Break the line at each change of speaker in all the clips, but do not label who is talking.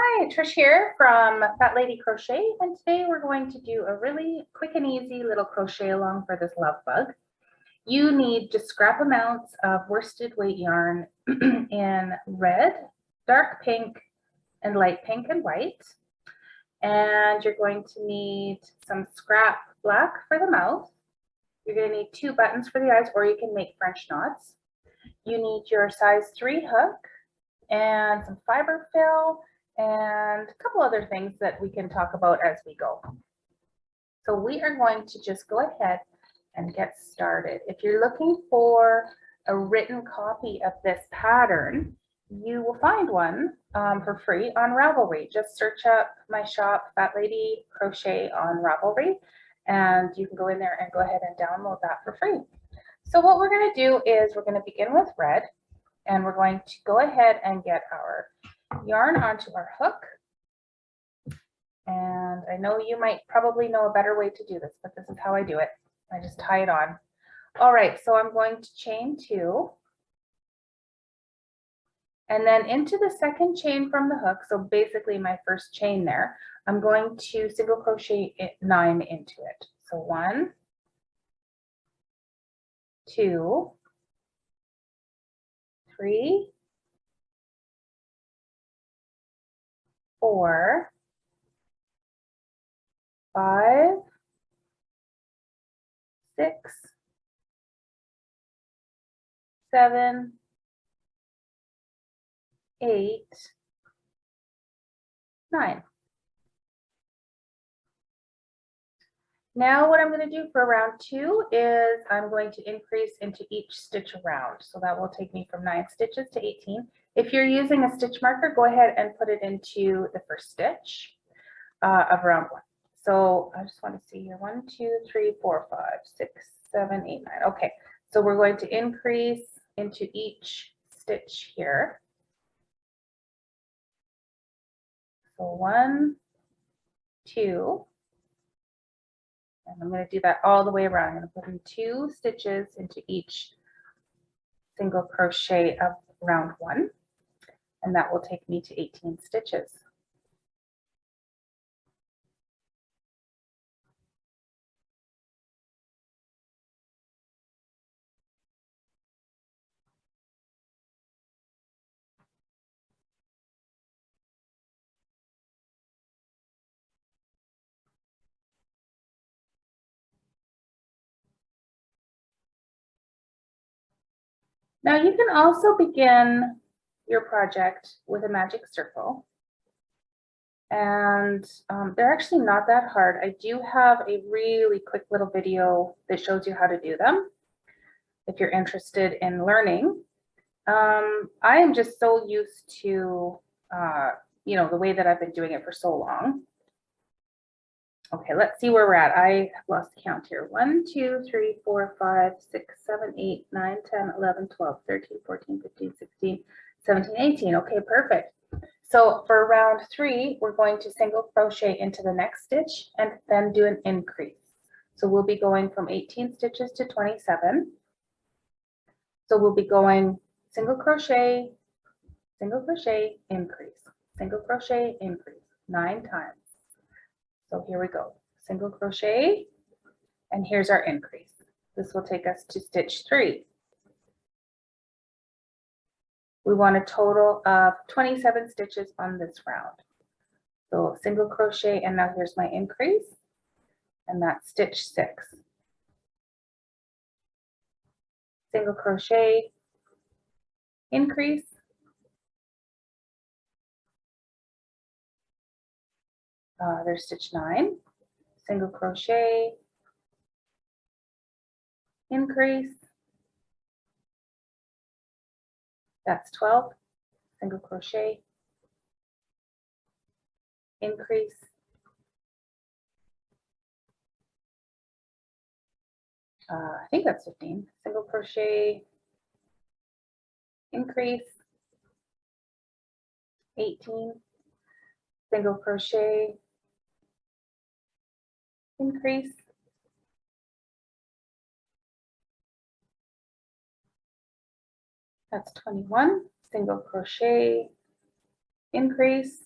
Hi, Trish here from Fat Lady Crochet, and today we're going to do a really quick and easy little crochet along for this love bug. You need just scrap amounts of worsted weight yarn in red, dark pink, and light pink and white. And you're going to need some scrap black for the mouth. You're going to need 2 buttons for the eyes, or you can make French knots. You need your size 3 hook and some fiber fill and a couple other things that we can talk about as we go. So we are going to just go ahead and get started. If you're looking for a written copy of this pattern, you will find one for free on Ravelry. Just search up my shop, Fat Lady Crochet, on Ravelry, and you can go in there and go ahead and download that for free. So what we're going to do is we're going to begin with red, and we're going to go ahead and get our yarn onto our hook. And I know you might probably know a better way to do this, but this is how I do it. I just tie it on. All right, so I'm going to chain 2. And then into the second chain from the hook, so basically my first chain there, I'm going to single crochet 9 into it. So 1, 2, 3, 4, 5, 6, 7, 8, 9. Now what I'm going to do for round 2 is I'm going to increase into each stitch around. So that will take me from 9 stitches to 18. If you're using a stitch marker, go ahead and put it into the first stitch of round 1. So I just want to see here, 1, 2, 3, 4, 5, 6, 7, 8, 9. Okay, so we're going to increase into each stitch here. So 1, 2, and I'm going to do that all the way around. I'm going to put in 2 stitches into each single crochet of round 1, and that will take me to 18 stitches. Now you can also begin your project with a magic circle, and they're actually not that hard. I do have a really quick little video that shows you how to do them if you're interested in learning. I am just so used to the way that I've been doing it for so long. Okay, let's see where we're at. I lost count here. 1, 2, 3, 4, 5, 6, 7, 8, 9, 10, 11, 12, 13, 14, 15, 16, 17, 18. Okay, perfect. So for round 3, we're going to single crochet into the next stitch and then do an increase. So we'll be going from 18 stitches to 27. So we'll be going single crochet, increase, single crochet, increase 9 times. So here we go, single crochet, and here's our increase. This will take us to stitch 3. We want a total of 27 stitches on this round. So single crochet, and now here's my increase, and that's stitch 6. Single crochet, increase, there's stitch 9, single crochet, increase, that's 12, single crochet, increase, I think that's 15, single crochet, increase, 18, single crochet, increase, that's 21, single crochet, increase,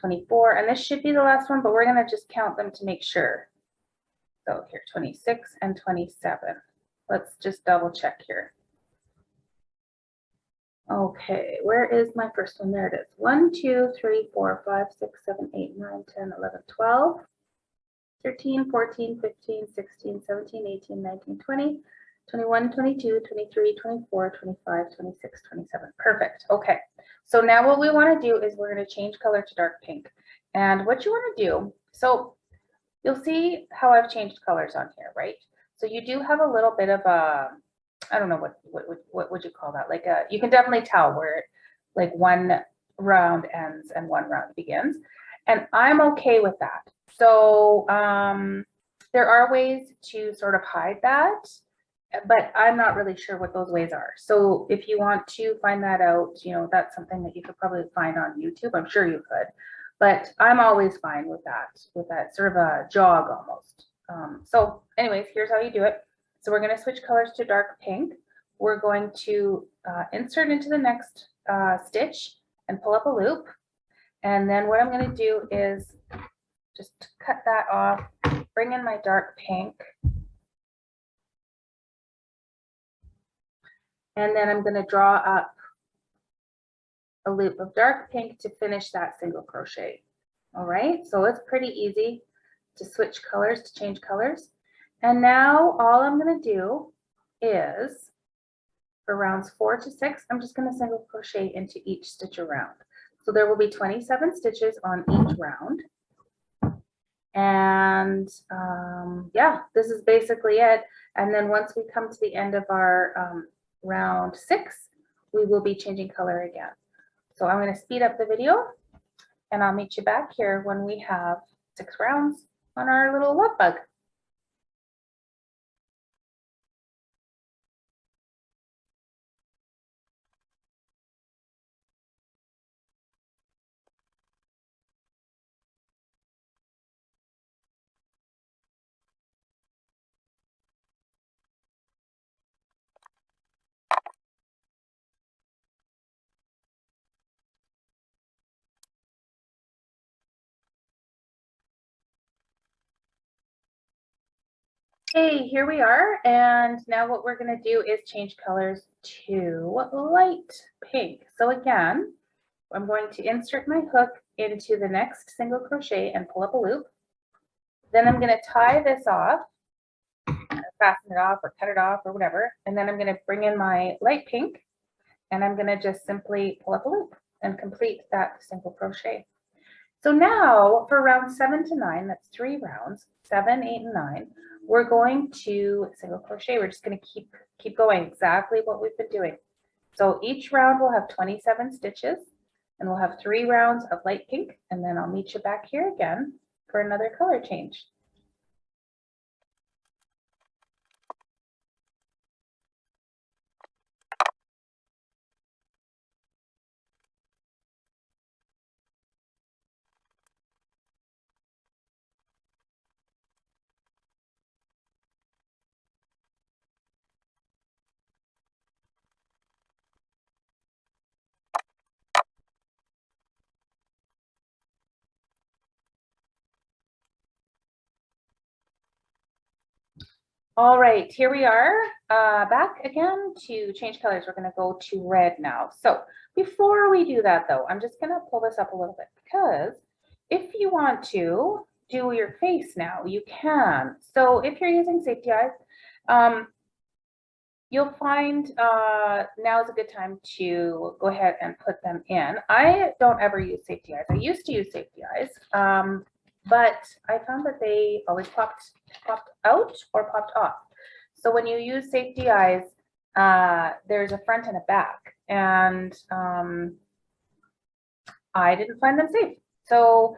24, and this should be the last one, but we're gonna just count them to make sure. So here, 26 and 27. Let's just double check here. Okay, where is my first one? There it is. 1, 2, 3, 4, 5, 6, 7, 8, 9, 10, 11, 12, 13, 14, 15, 16, 17, 18, 19, 20, 21, 22, 23, 24, 25, 26, 27. Perfect. Okay. So now what we want to do is we're going to change color to dark pink. And what you want to do, so you'll see how I've changed colors on here, right? So you do have a little bit of a, I don't know what would you call that? Like a, you can definitely tell where like one round ends and one round begins. And I'm okay with that. So there are ways to sort of hide that, but I'm not really sure what those ways are. So if you want to find that out, you know, that's something that you could probably find on YouTube. I'm sure you could, but I'm always fine with that sort of a jog almost. So anyways, here's how you do it. So we're going to switch colors to dark pink. We're going to insert into the next stitch and pull up a loop. And then what I'm going to do is just cut that off, bring in my dark pink. And then I'm going to draw up a loop of dark pink to finish that single crochet. All right, so it's pretty easy to switch colors, to change colors. And now all I'm going to do is for rounds 4 to 6, I'm just going to single crochet into each stitch around. So there will be 27 stitches on each round. And yeah, this is basically it. And then once we come to the end of our round 6, we will be changing color again. So I'm going to speed up the video and I'll meet you back here when we have 6 rounds on our little love bug. Okay, here we are, and now what we're going to do is change colors to light pink. So again, I'm going to insert my hook into the next single crochet and pull up a loop. Then I'm going to tie this off, fasten it off or cut it off or whatever, and then I'm going to bring in my light pink, and I'm going to just simply pull up a loop and complete that single crochet. So now for round 7 to 9, that's 3 rounds, 7, 8, and 9, we're going to single crochet. We're just going to keep going exactly what we've been doing. So each round will have 27 stitches, and we'll have 3 rounds of light pink, and then I'll meet you back here again for another color change. All right, here we are back again to change colors. We're going to go to red now. So before we do that though, I'm just going to pull this up a little bit because if you want to do your face now, you can. So if you're using safety eyes, you'll find now is a good time to go ahead and put them in. I don't ever use safety eyes. I used to use safety eyes, but I found that they always popped out or popped off. So when you use safety eyes, there's a front and a back, and I didn't find them safe. So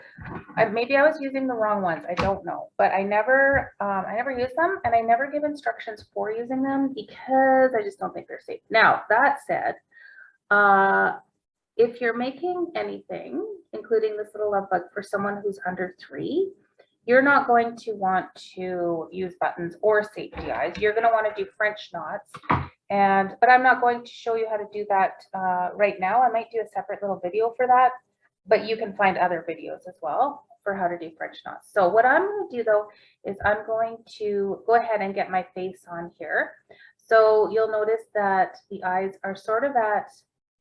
maybe I was using the wrong ones. I don't know, but I never use them, and I never give instructions for using them because I just don't think they're safe. Now that said, if you're making anything, including this little love bug for someone who's under 3, you're not going to want to use buttons or safety eyes. You're going to want to do French knots. But I'm not going to show you how to do that right now. I might do a separate little video for that. but you can find other videos as well for how to do French knots. So what I'm going to do though is I'm going to go ahead and get my face on here. So you'll notice that the eyes are sort of at,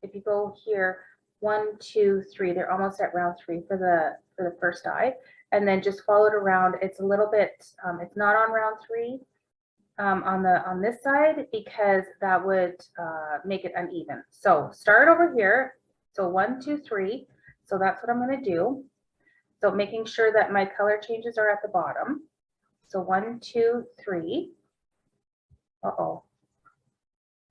if you go here, 1, 2, 3, they're almost at round 3 for the first eye, and then just follow it around. It's a little bit, it's not on round 3 on this side because that would make it uneven. So start over here. So 1, 2, 3. So that's what I'm going to do. So making sure that my color changes are at the bottom. So 1, 2, 3. Uh-oh.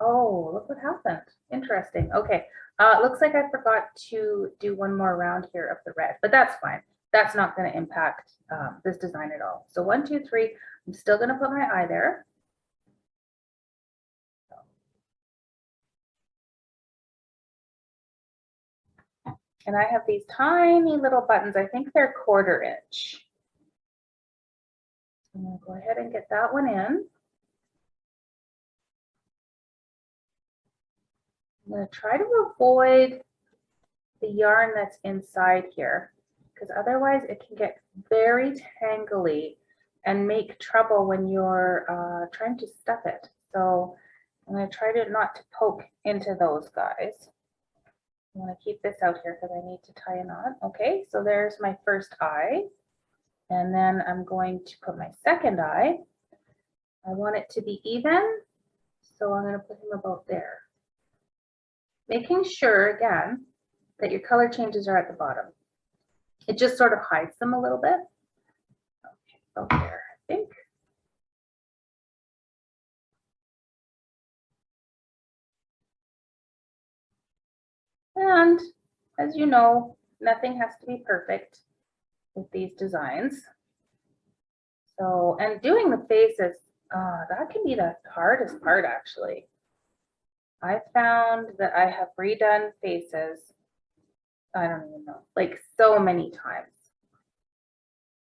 Oh, look what happened. Interesting. Okay. Looks like I forgot to do one more round here of the red, but that's fine. That's not going to impact this design at all. So 1, 2, 3. I'm still going to put my eye there. And I have these tiny little buttons. I think they're 1/4 inch. I'm going to go ahead and get that one in. I'm going to try to avoid the yarn that's inside here, because otherwise it can get very tangly and make trouble when you're trying to stuff it. So I'm going to try to not to poke into those guys. I'm going to keep this out here because I need to tie a knot. Okay, so there's my first eye. And then I'm going to put my second eye. I want it to be even, so I'm going to put him about there. Making sure, again, that your color changes are at the bottom. It just sort of hides them a little bit. Okay, about there, I think. And as you know, nothing has to be perfect with these designs. So, and doing the faces, that can be the hardest part actually. I found that I have redone faces, I don't even know, like so many times.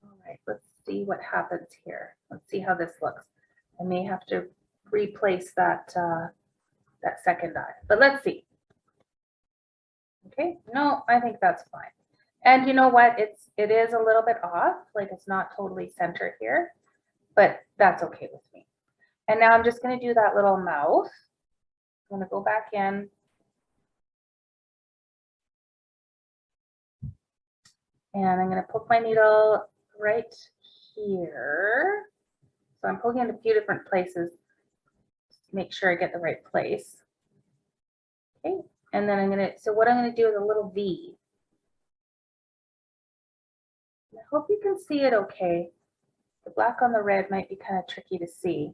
All right, let's see what happens here. Let's see how this looks. I may have to replace that that second eye, but let's see. Okay, no, I think that's fine. And you know what? It is a little bit off, like it's not totally centered here, but that's okay with me. And now I'm just going to do that little mouth. I'm going to go back in. And I'm going to poke my needle right here. So I'm poking in a few different places to make sure I get the right place. Okay, and then I'm going to, so what I'm going to do is a little V. I hope you can see it okay. The black on the red might be kind of tricky to see.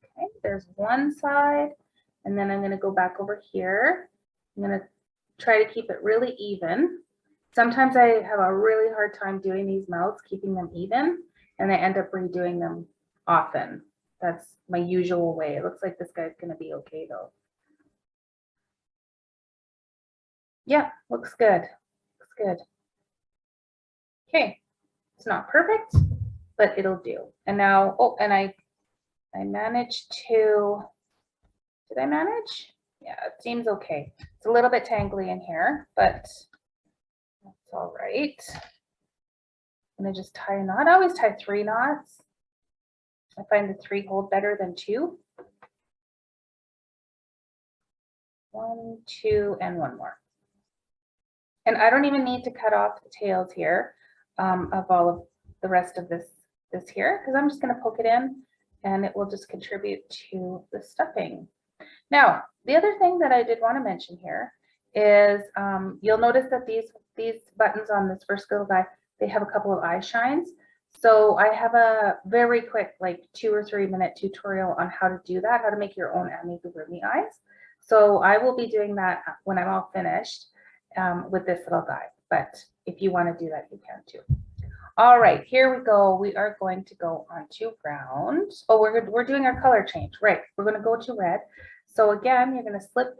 Okay, there's one side, and then I'm going to go back over here. I'm going to try to keep it really even. Sometimes I have a really hard time doing these mouths, keeping them even, and I end up redoing them often. That's my usual way. It looks like this guy's going to be okay though. Yeah, looks good. Looks good. Okay, it's not perfect, but it'll do. And now, oh, and I managed to, did I manage? Yeah, it seems okay. It's a little bit tangly in here, but that's all right. I'm gonna just tie a knot. I always tie 3 knots. I find the 3 hold better than 2. 1, 2, and 1 more. And I don't even need to cut off the tails here of all of the rest of this here, because I'm just going to poke it in and it will just contribute to the stuffing. Now, the other thing that I did want to mention here is you'll notice that these buttons on this first little guy, they have a couple of eye shines. So I have a very quick, like 2 or 3 minute tutorial on how to do that, how to make your own amigurumi eyes. So I will be doing that when I'm all finished with this little guy. But if you want to do that, you can too. All right, here we go. We are going to go on to brown. Oh, we're doing our color change, right? We're going to go to red. So again, you're going to slip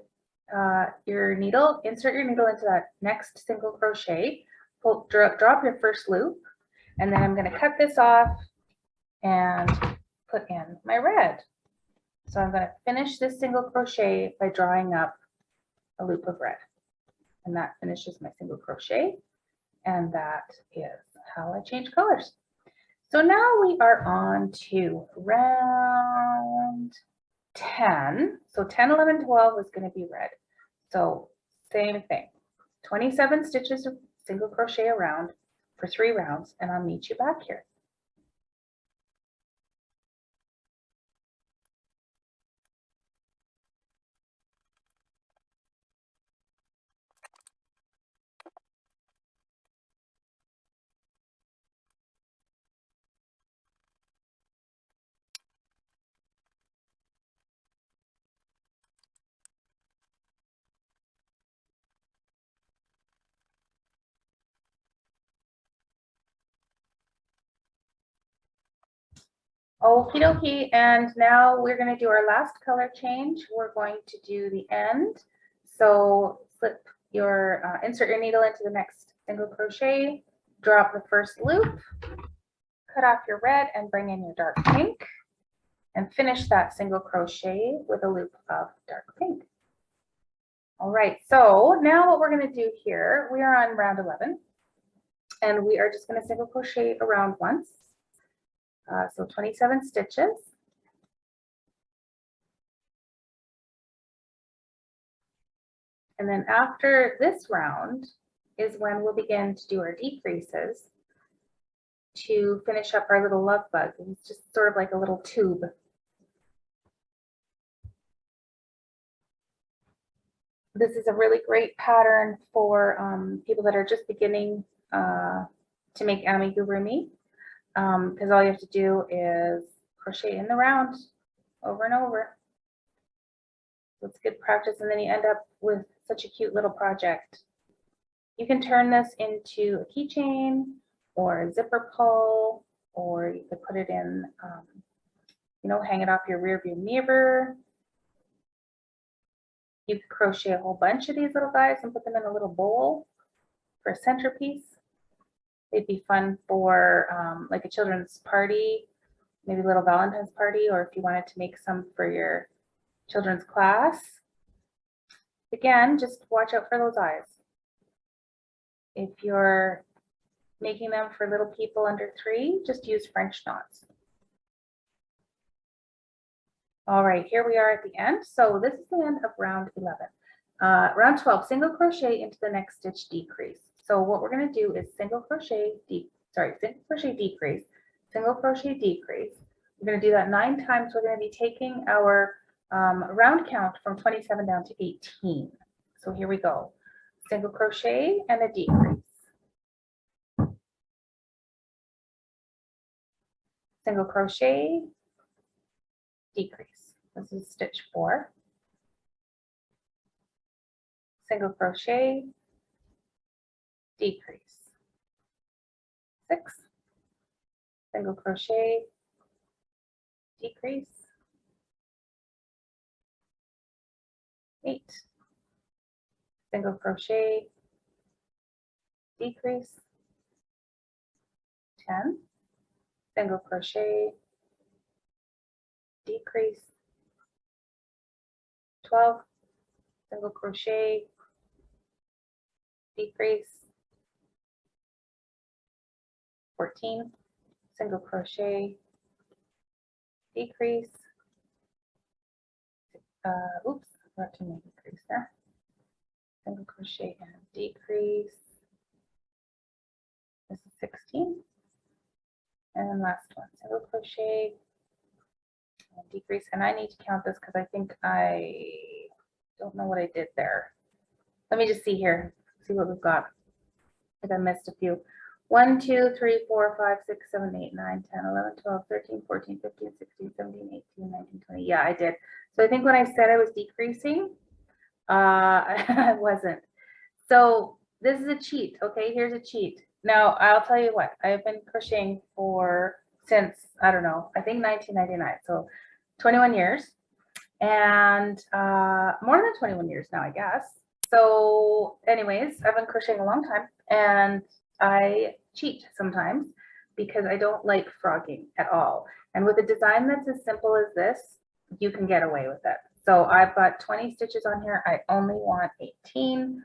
your needle, insert your needle into that next single crochet, drop your first loop, and then I'm going to cut this off and put in my red. So I'm going to finish this single crochet by drawing up a loop of red. and that finishes my single crochet. And that is how I change colors. So now we are on to round 10. So 10, 11, 12 is going to be red. So same thing, 27 stitches of single crochet around for 3 rounds, and I'll meet you back here. Okie dokie, and now we're going to do our last color change. We're going to do the end. So slip your, insert your needle into the next single crochet, drop the first loop, cut off your red and bring in your dark pink, and finish that single crochet with a loop of dark pink. All right, so now what we're going to do here, we are on round 11, and we are just going to single crochet around once. So 27 stitches. And then after this round is when we'll begin to do our decreases to finish up our little love bug. It's just sort of like a little tube. This is a really great pattern for people that are just beginning to make amigurumi. Because all you have to do is crochet in the round over and over. So it's good practice, and then you end up with such a cute little project. You can turn this into a keychain or a zipper pull, or you could put it in, you know, hang it off your rear view mirror. You could crochet a whole bunch of these little guys and put them in a little bowl for a centerpiece. They'd be fun for like a children's party, maybe a little Valentine's party, or if you wanted to make some for your children's class. Again, just watch out for those eyes. If you're making them for little people under 3, just use French knots. All right, here we are at the end. So this is the end of round 11. Round 12, single crochet into the next stitch decrease. So what we're going to do is single crochet, single crochet decrease, single crochet decrease. We're going to do that 9 times. We're going to be taking our round count from 27 down to 18. So here we go. Single crochet and a decrease. Single crochet, decrease. This is stitch 4. Single crochet, decrease. 6. Single crochet, decrease. 8. Single crochet, decrease. 10. Single crochet, decrease. 12. Single crochet, decrease. 14. Single crochet, decrease. Oops, I got to make a decrease there. Single crochet and decrease. This is 16. And then last one, single crochet and decrease. And I need to count this because I think I don't know what I did there. Let me just see here, see what we've got. I think I missed a few. 1, 2, 3, 4, 5, 6, 7, 8, 9, 10, 11, 12, 13, 14, 15, 16, 17, 18, 19, 20. Yeah, I did. So I think when I said I was decreasing, I wasn't. So this is a cheat. Okay, here's a cheat. Now I'll tell you what, I've been crocheting since, I don't know, I think 1999. So 21 years, and more than 21 years now, I guess. So anyways, I've been crocheting a long time, and I cheat sometimes because I don't like frogging at all. And with a design that's as simple as this, you can get away with it. So I've got 20 stitches on here. I only want 18.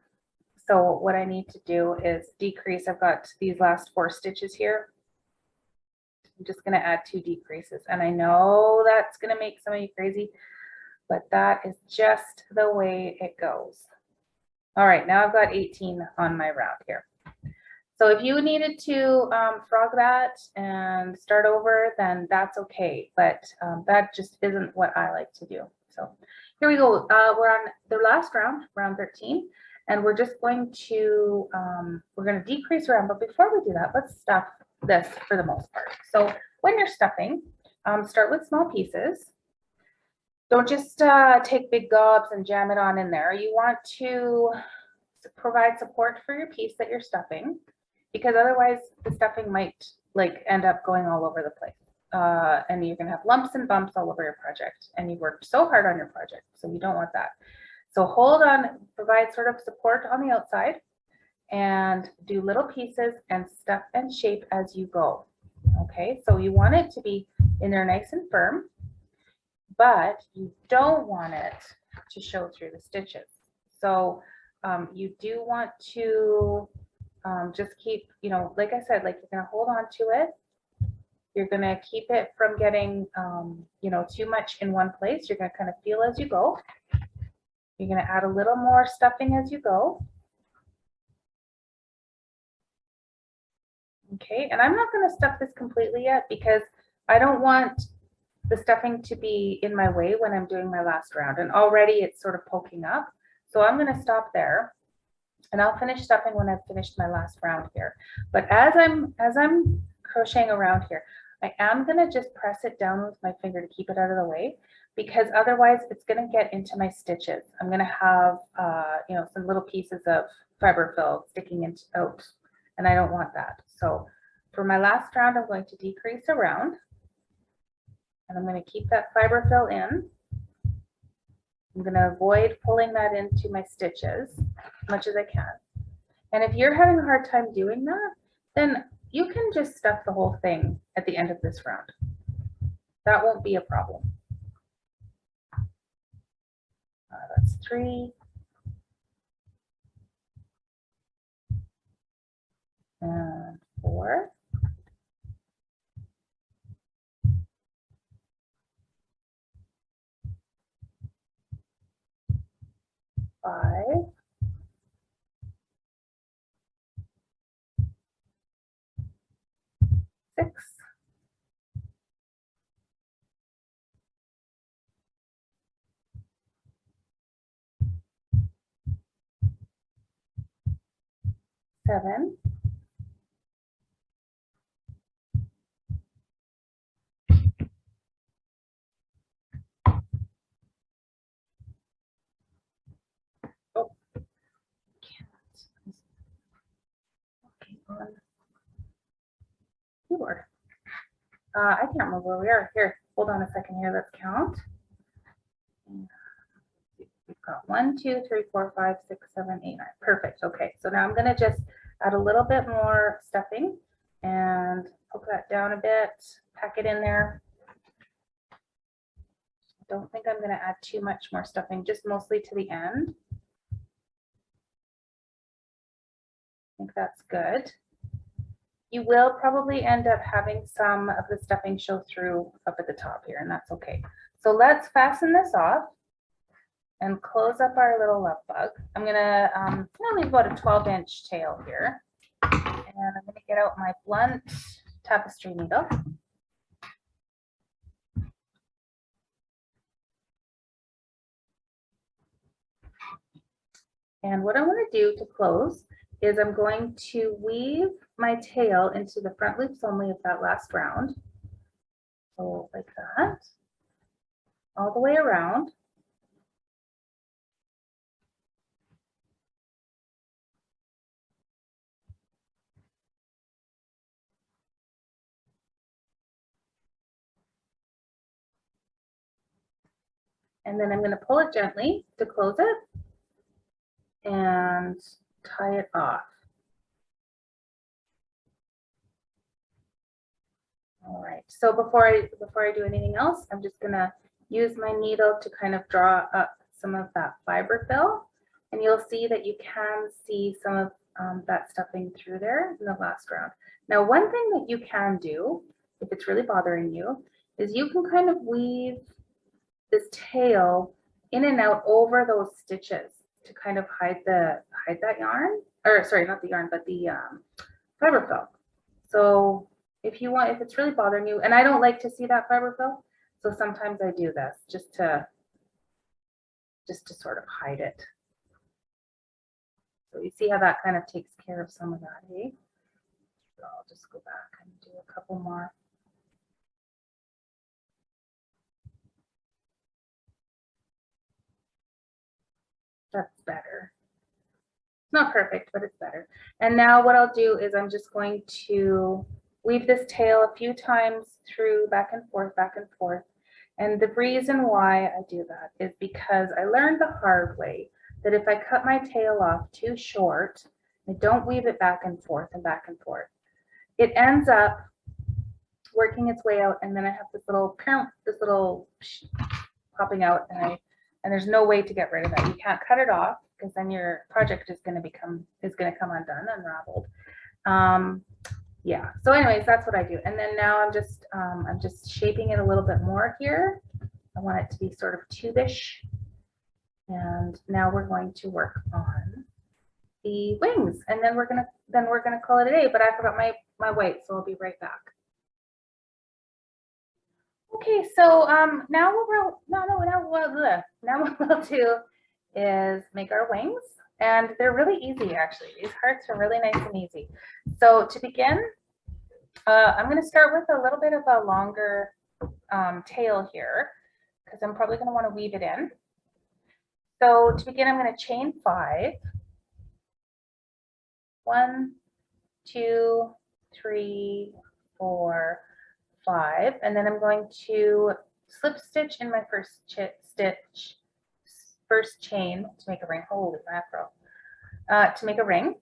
So what I need to do is decrease. I've got these last 4 stitches here. I'm just going to add 2 decreases. And I know that's going to make some of you crazy, but that is just the way it goes. All right, now I've got 18 on my round here. So if you needed to frog that and start over, then that's okay. But that just isn't what I like to do. So here we go. We're on the last round, round 13, and we're just going to, we're going to decrease around. But before we do that, let's stuff this for the most part. So when you're stuffing, start with small pieces. Don't just take big gobs and jam it on in there. You want to provide support for your piece that you're stuffing, because otherwise the stuffing might like end up going all over the place. And you're gonna have lumps and bumps all over your project, and you worked so hard on your project, so you don't want that. So hold on, provide sort of support on the outside, and do little pieces and stuff and shape as you go. Okay, so you want it to be in there nice and firm, but you don't want it to show through the stitches. So you do want to just keep, you know, like I said, like you're going to hold on to it. You're going to keep it from getting, you know, too much in one place. You're going to kind of feel as you go. You're going to add a little more stuffing as you go. Okay, and I'm not going to stuff this completely yet because I don't want the stuffing to be in my way when I'm doing my last round, and already it's sort of poking up. So I'm going to stop there, and I'll finish stuffing when I've finished my last round here. But as I'm crocheting around here, I am going to just press it down with my finger to keep it out of the way, because otherwise it's going to get into my stitches. I'm going to have you know, some little pieces of fiber fill sticking into out, and I don't want that. So for my last round, I'm going to decrease around, and I'm going to keep that fiber fill in. I'm going to avoid pulling that into my stitches as much as I can. And if you're having a hard time doing that, then you can just stuff the whole thing at the end of this round. That won't be a problem. That's 3. And 4. 5. 6. 7. 4. I can't remember where we are. Here, hold on a second here. Let's count. We've got 1, 2, 3, 4, 5, 6, 7, 8, 9. Perfect. Okay, so now I'm going to just add a little bit more stuffing and poke that down a bit, pack it in there. I don't think I'm going to add too much more stuffing, just mostly to the end. I think that's good. You will probably end up having some of the stuffing show through up at the top here, and that's okay. So let's fasten this off and close up our little love bug. I'm gonna leave about a 12-inch tail here, and I'm gonna get out my blunt tapestry needle. And what I want to do to close is I'm going to weave my tail into the front loops only of that last round. So like that, all the way around. And then I'm going to pull it gently to close it and tie it off. All right, so before I do anything else, I'm just gonna use my needle to kind of draw up some of that fiber fill And you'll see that you can see some of that stuffing through there in the last round. Now, one thing that you can do, if it's really bothering you, is you can kind of weave this tail in and out over those stitches to kind of hide that yarn, or sorry, not the yarn, but the fiber fill. So if you want, if it's really bothering you, and I don't like to see that fiber fill, so sometimes I do this just to sort of hide it. So you see how that kind of takes care of some of that, eh? So I'll just go back and do a couple more. That's better. It's not perfect, but it's better. And now what I'll do is I'm just going to weave this tail a few times through back and forth, back and forth. And the reason why I do that is because I learned the hard way that if I cut my tail off too short, I don't weave it back and forth and back and forth, it ends up working its way out, and then I have this little popping out, and there's no way to get rid of that. You can't cut it off because then your project is going to come undone, unraveled. Yeah. So, anyways, that's what I do. And then now I'm just shaping it a little bit more here. I want it to be sort of tube-ish. And now we're going to work on the wings, and then we're gonna call it a day. But I forgot my white, so I'll be right back. Okay, so now what we'll do is make our wings, and they're really easy actually. These hearts are really nice and easy. So to begin, I'm going to start with a little bit of a longer tail here because I'm probably going to want to weave it in. So to begin, I'm going to chain 5. 1, 2, 3, 4, 5, and then I'm going to slip stitch in my first chain to make a ring. Holy mackerel! To make a ring.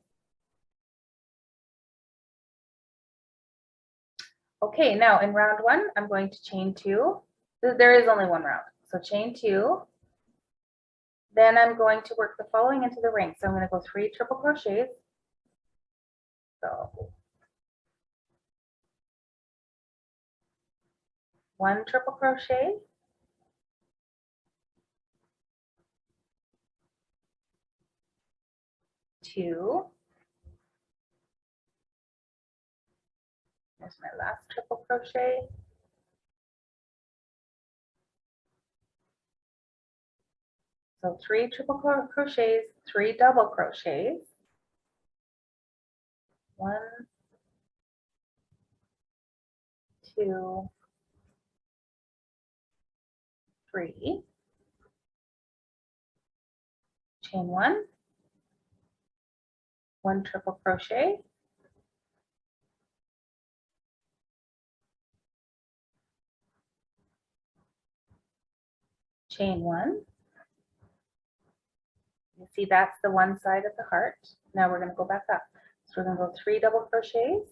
Okay, now in round 1, I'm going to chain 2. There is only one round, so chain 2. Then I'm going to work the following into the ring. So I'm going to go 3 triple crochets. So 1 triple crochet, 2, there's my last triple crochet, so 3 triple crochets, 3 double crochets, 1, 2, 3, chain 1, 1 triple crochet, chain 1. You see that's the one side of the heart. Now we're going to go back up. So we're going to go 3 double crochets,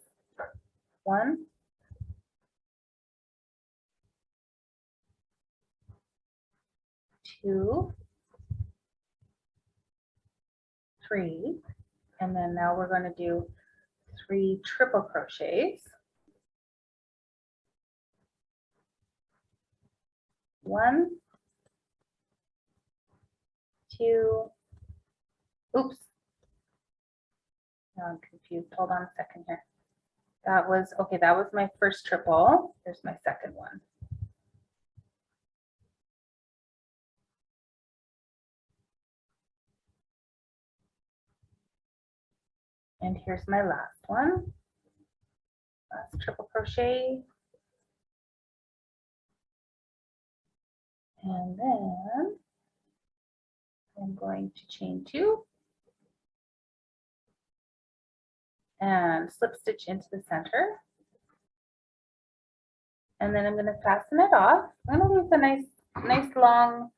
1, 2, 3, and then now we're going to do 3 triple crochets, 1, 2, oops, now I'm confused. Hold on a second here. That was my first triple. There's my second one. And here's my last one. Last triple crochet. And then I'm going to chain 2 and slip stitch into the center. And then I'm going to fasten it off. I'm going to leave a nice long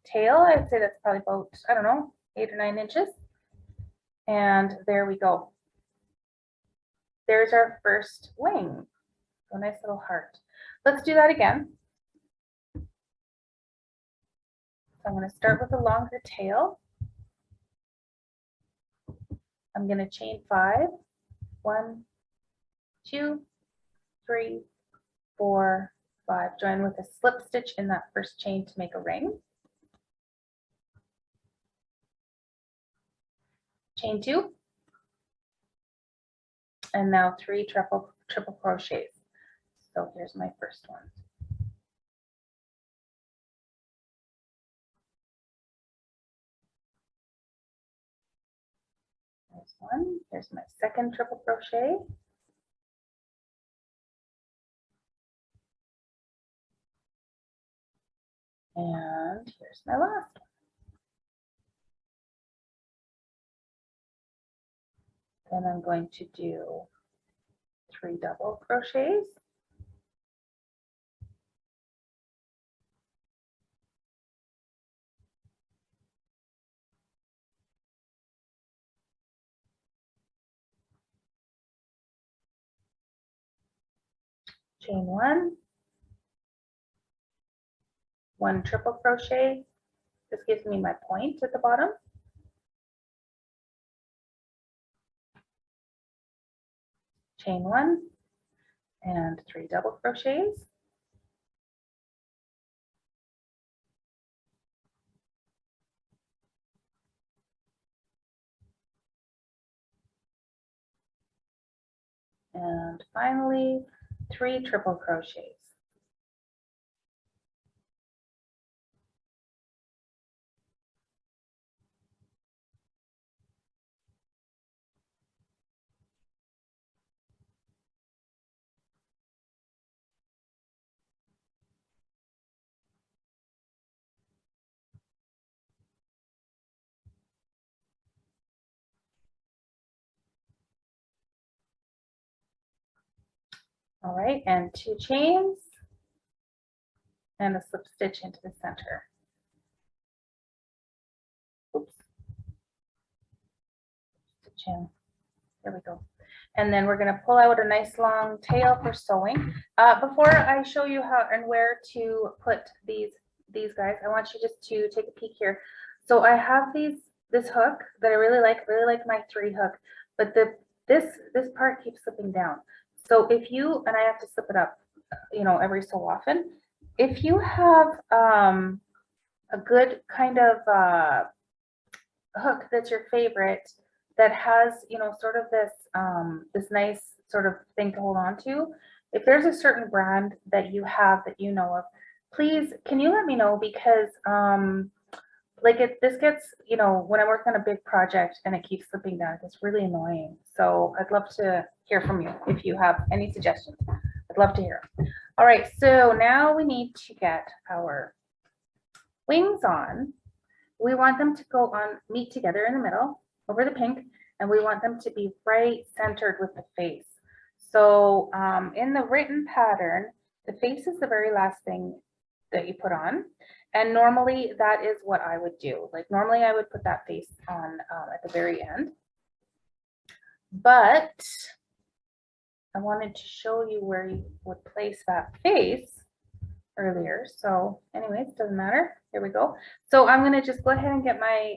tail. I'd say that's probably about, I don't know, 8 or 9 inches. And there we go. There's our first wing. So a nice little heart. Let's do that again. So I'm going to start with a longer tail. I'm going to chain 5. 1, 2, 3, 4, 5. Join with a slip stitch in that first chain to make a ring. Chain 2. And now 3 triple crochets. So here's my first one. There's one. Here's my second triple crochet. And here's my last one. Then I'm going to do 3 double crochets. Chain 1, 1 triple crochet. This gives me my point at the bottom. Chain 1 and 3 double crochets. And finally, 3 triple crochets. All right, and 2 chains and a slip stitch into the center. Oops. Stitch in. There we go. And then we're going to pull out a nice long tail for sewing. Before I show you how and where to put these guys, I want you just to take a peek here. So I have this hook that I really like my 3 hook, but this part keeps slipping down. So if you, and I have to slip it up, you know, every so often, if you have a good kind of hook that's your favorite, that has, you know, sort of this this nice sort of thing to hold on to, if there's a certain brand that you have that you know of, please can you let me know, because like this gets, you know, when I work on a big project and it keeps slipping down, it's really annoying. So I'd love to hear from you if you have any suggestions. I'd love to hear. All right, so now we need to get our wings on. We want them to go on, meet together in the middle over the pink, and we want them to be right centered with the face. So in the written pattern, the face is the very last thing that you put on. And normally that is what I would do. Like normally I would put that face on at the very end. But I wanted to show you where you would place that face earlier. So anyways, doesn't matter. Here we go. So I'm going to just go ahead and get my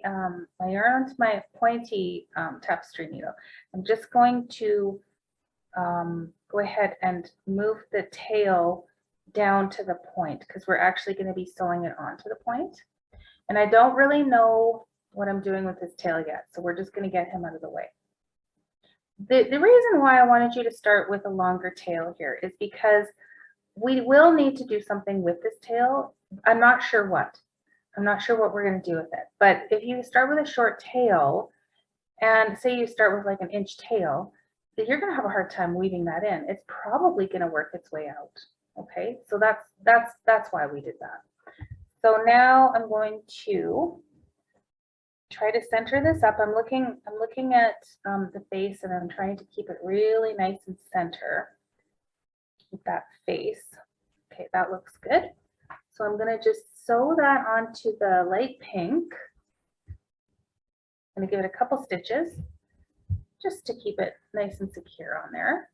my yarn onto my pointy tapestry needle. I'm just going to go ahead and move the tail down to the point, because we're actually going to be sewing it onto the point. And I don't really know what I'm doing with his tail yet, so we're just going to get him out of the way. The reason why I wanted you to start with a longer tail here is because we will need to do something with this tail. I'm not sure what. I'm not sure what we're going to do with it. But if you start with a short tail, and say you start with like an inch tail, then you're going to have a hard time weaving that in. It's probably going to work its way out. Okay, so that's why we did that. So now I'm going to try to center this up. I'm looking at the face, and I'm trying to keep it really nice and center with that face. Okay, that looks good. So I'm going to just sew that onto the light pink. I'm going to give it a couple stitches just to keep it nice and secure on there.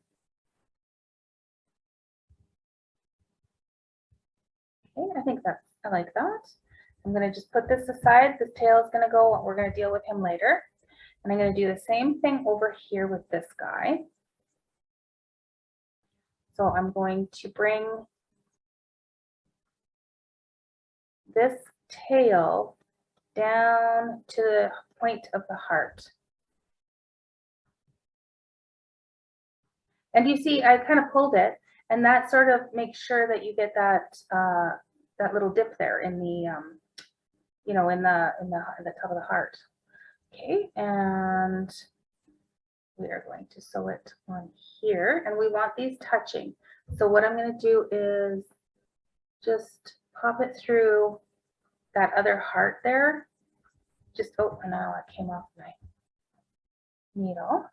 Okay, I think I like that. I'm going to just put this aside. This tail is going to go, we're going to deal with him later. And I'm going to do the same thing over here with this guy. So I'm going to bring this tail down to the point of the heart. And you see, I kind of pulled it, and that sort of makes sure that you get that that little dip there in the you know, in the top of the heart. Okay, and we are going to sew it on here, and we want these touching. So what I'm going to do is just pop it through that other heart there. Just, oh, now it came off my needle.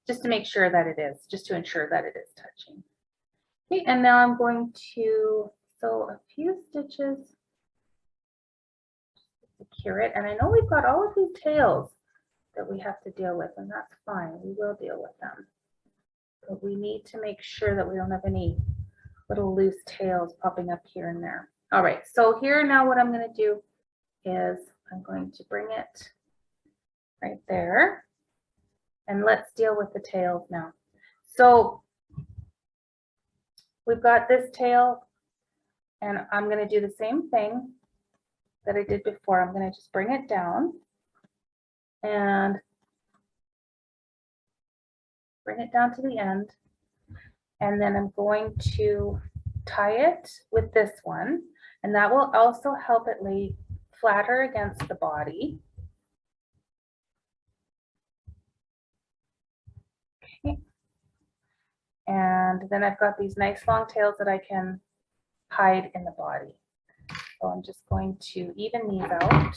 Just to make sure that it is, just to ensure that it is touching. Okay, and now I'm going to sew a few stitches to secure it. And I know we've got all of these tails that we have to deal with, and that's fine. We will deal with them. But we need to make sure that we don't have any little loose tails popping up here and there. All right, so here now what I'm going to do is I'm going to bring it right there. And let's deal with the tails now. So we've got this tail, and I'm going to do the same thing that I did before. I'm going to just bring it down and bring it down to the end. And then I'm going to tie it with this one, and that will also help it lay flatter against the body. Okay. And then I've got these nice long tails that I can hide in the body. So I'm just going to even these out.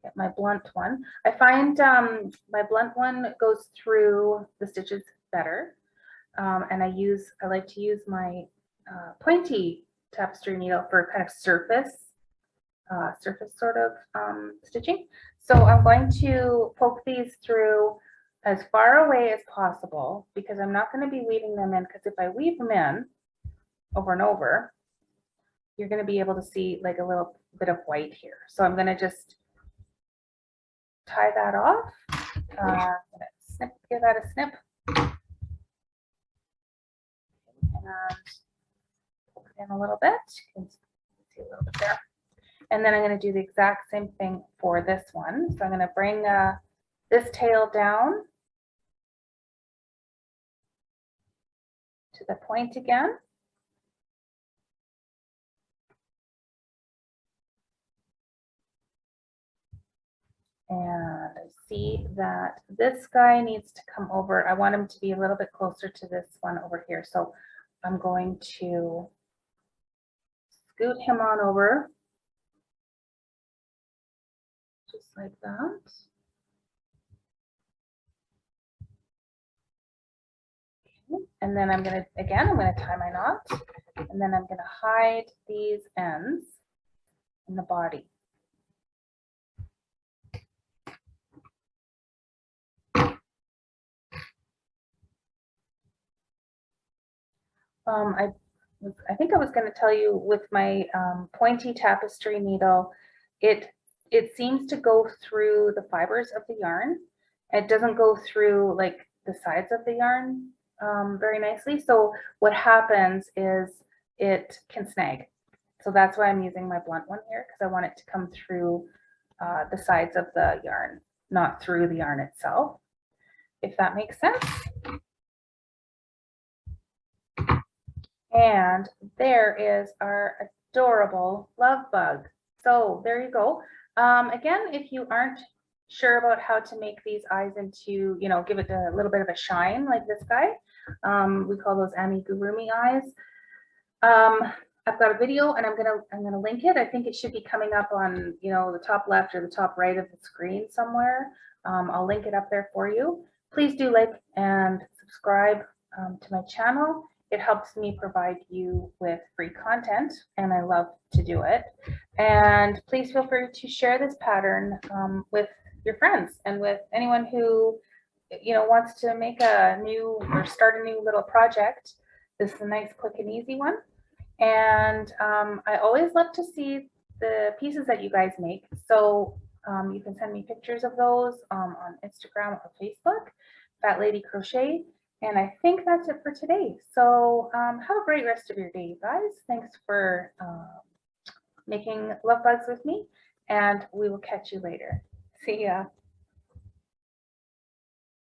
Get my blunt one. I find my blunt one goes through the stitches better. And I like to use my pointy tapestry needle for kind of surface sort of stitching. So I'm going to poke these through as far away as possible, because I'm not going to be weaving them in, because if I weave them in over and over, you're going to be able to see like a little bit of white here. So I'm going to just tie that off. Give that a snip. And poke it in a little bit. You can see a little bit there. And then I'm going to do the exact same thing for this one. So I'm going to bring this tail down to the point again. And I see that this guy needs to come over. I want him to be a little bit closer to this one over here. So I'm going to scoot him on over. Just like that. Okay. And then I'm going to tie my knot, and then I'm going to hide these ends in the body. I think I was going to tell you with my pointy tapestry needle, it seems to go through the fibers of the yarn. It doesn't go through like the sides of the yarn very nicely. So what happens is it can snag. So that's why I'm using my blunt one here, because I want it to come through the sides of the yarn, not through the yarn itself, if that makes sense. And there is our adorable love bug. So there you go. Again, if you aren't sure about how to make these eyes into, you know, give it a little bit of a shine like this guy, we call those amigurumi eyes. I've got a video, and I'm gonna link it. I think it should be coming up on, you know, the top left or the top right of the screen somewhere. I'll link it up there for you. Please do like and subscribe to my channel. It helps me provide you with free content, and I love to do it. And please feel free to share this pattern with your friends and with anyone who, you know, wants to make a new or start a new little project. This is a nice, quick, and easy one. And I always love to see the pieces that you guys make. So You can send me pictures of those on Instagram or Facebook, Fat Lady Crochet. And I think that's it for today. So have a great rest of your day, you guys. Thanks for making love bugs with me, and we will catch you later. See ya.